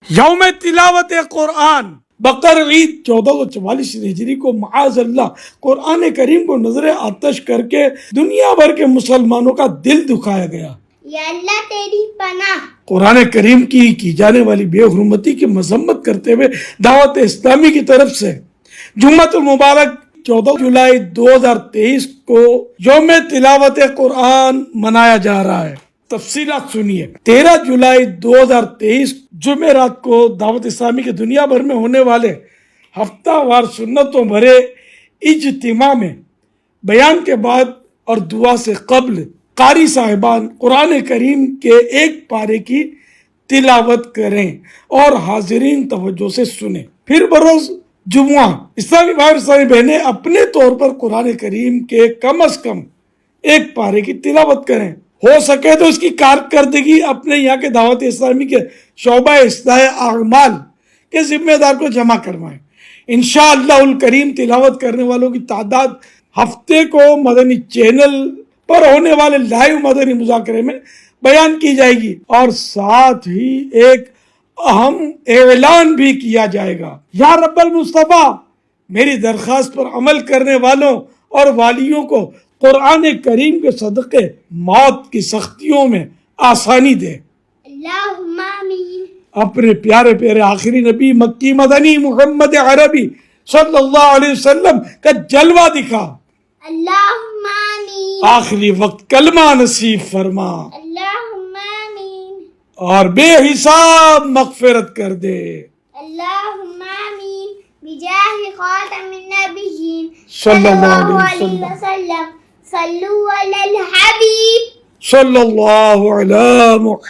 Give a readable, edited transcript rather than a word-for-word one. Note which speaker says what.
Speaker 1: یوم تلاوت قرآن بقر عید 1444 ہجری کو معاذ اللہ قرآن کریم کو نظر آتش کر کے دنیا بھر کے مسلمانوں کا دل دکھایا گیا۔
Speaker 2: یا اللہ تیری پناہ۔
Speaker 1: قرآن کریم کی جانے والی بے حرمتی کی مذمت کرتے ہوئے دعوت اسلامی کی طرف سے جمعۃ المبارک 14 جولائی 2023 کو یوم تلاوت قرآن منایا جا رہا ہے۔ تفصیلات سنیے۔ 13 جولائی 2023 جمعرات کو دعوت اسلامی کے دنیا بھر میں ہونے والے ہفتہ وار سنتوں بھرے اجتماع میں بیان کے بعد اور دعا سے قبل قاری صاحبان قرآن کریم کے ایک پارے کی تلاوت کریں اور حاضرین توجہ سے سنیں۔ پھر بروز جمعہ اسلامی بھائی اسلامی بہنیں اپنے طور پر قرآن کریم کے کم از کم ایک پارے کی تلاوت کریں۔ ہو سکے تو اس کی کارکردگی اپنے یہاں کے دعوت اسلامی کے شعبہ اصلاح اعمال کے ذمہ دار کو جمع کروائیں۔ انشاءاللہ الکریم تلاوت کرنے والوں کی تعداد ہفتے کو مدنی چینل پر ہونے والے لائیو مدنی مذاکرے میں بیان کی جائے گی، اور ساتھ ہی ایک اہم اعلان بھی کیا جائے گا۔ یا رب المصطفیٰ میری درخواست پر عمل کرنے والوں اور والیوں کو قرآن کریم کے صدقے موت کی سختیوں میں آسانی دے۔
Speaker 2: اللہم آمین۔
Speaker 1: اپنے پیارے پیارے آخری نبی مکی مدنی محمد عربی صلی اللہ علیہ وسلم کا جلوہ دکھا۔
Speaker 2: اللہم آمین۔
Speaker 1: آخری وقت کلمہ نصیب فرما
Speaker 2: اللہم آمین۔
Speaker 1: اور بے حساب مغفرت کر دے۔
Speaker 2: اللہم آمین بجاہ خاتم النبیین
Speaker 1: صلی اللہ علیہ وسلم۔
Speaker 2: صلو علی الحبیب
Speaker 1: صلی اللہ علیہ محمد۔